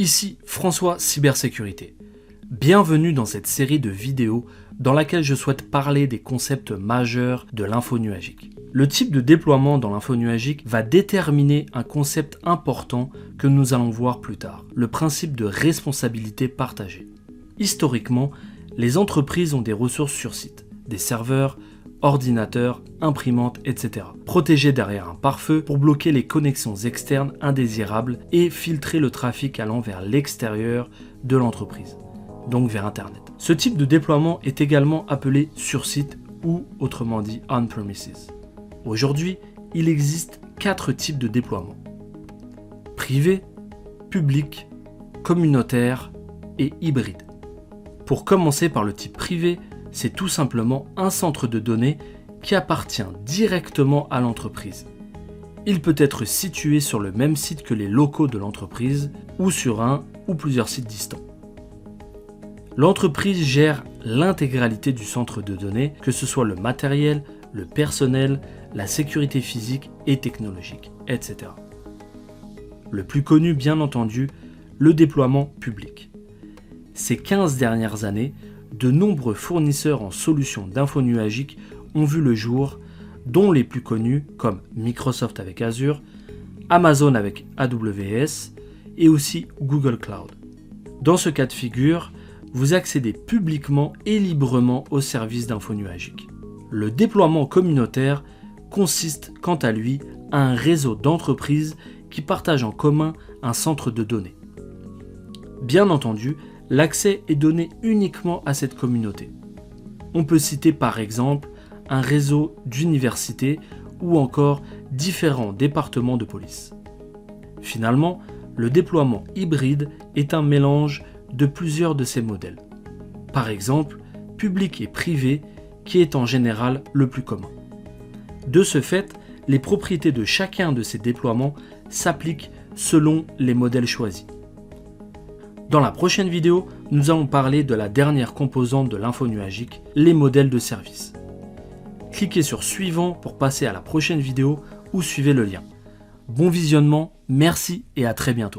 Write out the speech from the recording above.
Ici François Cybersécurité. Bienvenue dans cette série de vidéos dans laquelle je souhaite parler des concepts majeurs de l'info nuagique. Le type de déploiement dans l'info nuagique va déterminer un concept important que nous allons voir plus tard, le principe de responsabilité partagée. Historiquement, les entreprises ont des ressources sur site, des serveurs, ordinateurs, imprimantes, etc. protégés derrière un pare-feu pour bloquer les connexions externes indésirables et filtrer le trafic allant vers l'extérieur de l'entreprise, donc vers Internet. Ce type de déploiement est également appelé sur site ou autrement dit on-premises. Aujourd'hui, il existe 4 types de déploiement: privé, public, communautaire et hybride. Pour commencer par le type privé, c'est tout simplement un centre de données qui appartient directement à l'entreprise. Il peut être situé sur le même site que les locaux de l'entreprise ou sur un ou plusieurs sites distants. L'entreprise gère l'intégralité du centre de données, que ce soit le matériel, le personnel, la sécurité physique et technologique, etc. Le plus connu, bien entendu, le déploiement public. Ces 15 dernières années, de nombreux fournisseurs en solutions d'info nuagique ont vu le jour, dont les plus connus comme Microsoft avec Azure, Amazon avec AWS et aussi Google Cloud. Dans ce cas de figure, vous accédez publiquement et librement aux services d'info nuagique. Le déploiement communautaire consiste quant à lui à un réseau d'entreprises qui partagent en commun un centre de données. Bien entendu, l'accès est donné uniquement à cette communauté. On peut citer par exemple un réseau d'universités ou encore différents départements de police. Finalement, le déploiement hybride est un mélange de plusieurs de ces modèles. Par exemple, public et privé, qui est en général le plus commun. De ce fait, les propriétés de chacun de ces déploiements s'appliquent selon les modèles choisis. Dans la prochaine vidéo, nous allons parler de la dernière composante de l'info nuagique, les modèles de services. Cliquez sur suivant pour passer à la prochaine vidéo ou suivez le lien. Bon visionnement, merci et à très bientôt.